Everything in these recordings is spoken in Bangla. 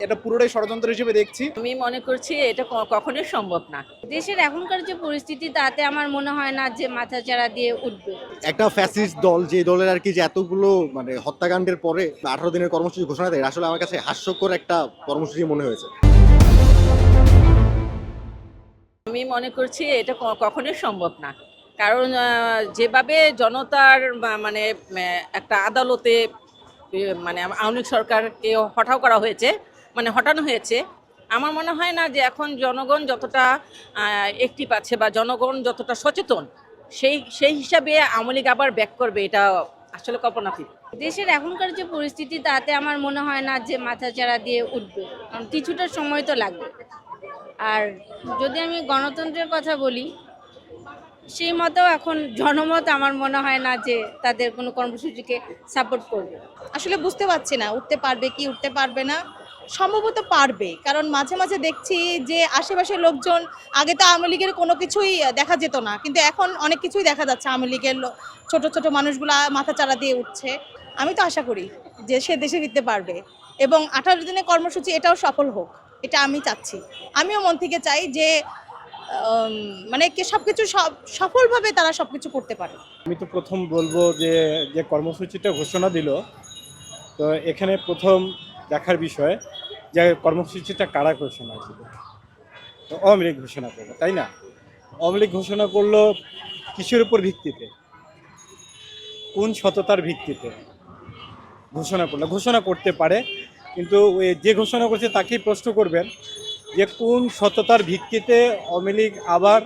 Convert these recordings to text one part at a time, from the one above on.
এটা পুরোটাই ষড়যন্ত্র হিসেবে দেখছি। আমি মনে করছি এটা কখনোই সম্ভব না। দেশের এখনকার যে পরিস্থিতি তাতে আমার মনে হয় না যে মাথাচাড়া দিয়ে উঠবে। একটা ফ্যাসিস্ট দল যে দলের আর কি যে এতগুলো হত্যাকাণ্ডের পরে 18 দিনের কর্মসূচি ঘোষণা দেয়, আসলে আমার কাছে হাস্যকর একটা কর্মসূচি মনে হয়েছে। আমি মনে করছি এটা কখনোই সম্ভব না। কারণ যেভাবে জনতার মানে একটা আদালতে মানে আওয়ামী লীগ সরকারকে হটানো হয়েছে। আমার মনে হয় না যে এখন জনগণ যতটা অ্যাক্টিভ আছে বা জনগণ যতটা সচেতন, সেই হিসাবে আওয়ামী লীগ আবার ব্যাক করবে, এটা আসলে কল্পনাতীত। দেশের এখনকার যে পরিস্থিতি তাতে আমার মনে হয় না যে মাথাচাড়া দিয়ে উঠবে, কারণ কিছুটা সময় তো লাগবে। আর যদি আমি গণতন্ত্রের কথা বলি, সেই মতেও এখন জনমত আমার মনে হয় না যে তাদের কোনো কর্মসূচিকে সাপোর্ট করবে। আসলে বুঝতে পারছি না উঠতে পারবে কি উঠতে পারবে না। সম্ভবত পারবে, কারণ মাঝে মাঝে দেখছি যে আশেপাশের লোকজন, আগে তো আওয়ামী লীগের কোনো কিছুই দেখা যেত না, কিন্তু এখন অনেক কিছুই দেখা যাচ্ছে। আওয়ামী লীগের ছোট ছোট মানুষগুলা মাথা চাড়া দিয়ে উঠছে। আমি তো আশা করি যে সে দেশে ফিরতে পারবে এবং 18 দিনের কর্মসূচি এটাও সফল হোক, এটা আমি চাচ্ছি। আমিও মন থেকে চাই যে মানে কি সবকিছু সফলভাবে তারা সবকিছু করতে পারে। আমি তো প্রথম বলবো যে যে কর্মসূচিটা ঘোষণা দিল, তো এখানে প্রথম দেখার বিষয় যে কর্মসূচিটা কারা ঘোষণা ছিল। তো আওয়ামী লীগ ঘোষণা করলো, তাই না? আওয়ামী লীগ ঘোষণা করলো কিসের উপর ভিত্তিতে, কোন সততার ভিত্তিতে ঘোষণা করতে পারে, কিন্তু যে ঘোষণা করছে তাকেই প্রশ্ন করবেন যে কোন সততার ভিত্তিতে আওয়ামী লীগ আবার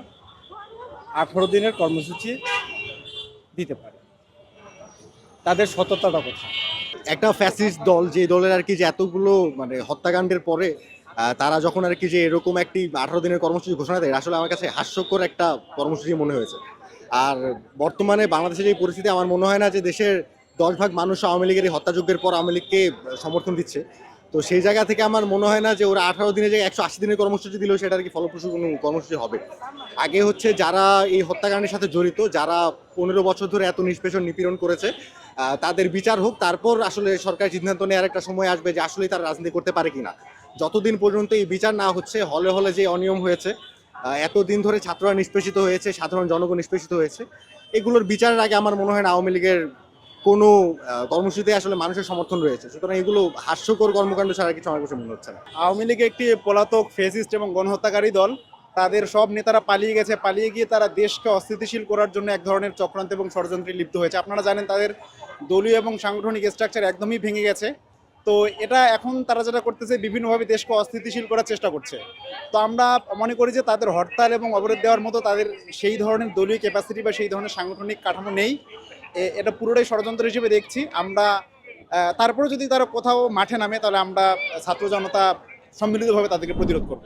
18 দিনের কর্মসূচি দিতে পারে, তাদের সততাটা কোথায়? একটা ফ্যাসিস্ট দল যে দলের আর কি যে এতগুলো হত্যাকাণ্ডের পরে তারা যখন আর কি যে এরকম একটি 18 দিনের কর্মসূচি ঘোষণা দেয়, আসলে আমার কাছে হাস্যকর একটা কর্মসূচি মনে হয়েছে। আর বর্তমানে বাংলাদেশের এই পরিস্থিতি, আমার মনে হয় না যে দেশের 10 ভাগ মানুষ আওয়ামী লীগের এই হত্যাযজ্ঞের পর আওয়ামী লীগকে সমর্থন দিচ্ছে। তো সেই জায়গা থেকে আমার মনে হয় না যে ওরা 18 দিনের জায়গায় 180 দিনের কর্মসূচি দিলেও সেটা আর কি ফলপ্রসূ কোনো কর্মসূচি হবে। আগে হচ্ছে যারা এই হত্যাকাণ্ডের সাথে জড়িত, যারা 15 বছর ধরে এত নিষ্পেষণ নিপীড়ন করেছে, তাদের বিচার হোক, তারপর আসলে সরকার সিদ্ধান্ত নেওয়ার একটা সময় আসবে যে আসলেই তারা রাজনীতি করতে পারে কিনা। যতদিন পর্যন্ত এই বিচার না হচ্ছে, হলে হলে যে অনিয়ম হয়েছে, এতদিন ধরে ছাত্ররা নিষ্পেষিত হয়েছে, সাধারণ জনগণ নিষ্পেষিত হয়েছে, এগুলোর বিচারের আগে আমার মনে হয় না আওয়ামী লীগের কোনো কর্মসূচিতে আসলে মানুষের সমর্থন রয়েছে। সুতরাং এগুলো হাস্যকর কর্মকাণ্ড ছাড়া কিছু আমার কাছে মনে হচ্ছে না। আওয়ামী লীগ একটি পলাতক ফ্যাসিস্ট এবং গণহত্যাকারী দল। তাদের সব নেতারা পালিয়ে গেছে, পালিয়ে গিয়ে তারা দেশকে অস্থিতিশীল করার জন্য এক ধরনের চক্রান্ত এবং ষড়যন্ত্রে লিপ্ত হয়েছে। আপনারা জানেন তাদের দলীয় এবং সাংগঠনিক স্ট্রাকচার একদমই ভেঙে গেছে। তো এটা এখন তারা যেটা করতেছে, বিভিন্নভাবে দেশকে অস্থিতিশীল করার চেষ্টা করছে। তো আমরা মনে করি যে তাদের হরতাল এবং অবরোধ দেওয়ার মতো তাদের সেই ধরনের দলীয় ক্যাপাসিটি বা সেই ধরনের সাংগঠনিক কাঠামো নেই। এটা পুরোটাই ষড়যন্ত্র হিসেবে দেখছি আমরা। তারপরে যদি তারা কোথাও মাঠে নামে, তাহলে আমরা ছাত্র জনতা সম্মিলিতভাবে তাদেরকে প্রতিরোধ করব।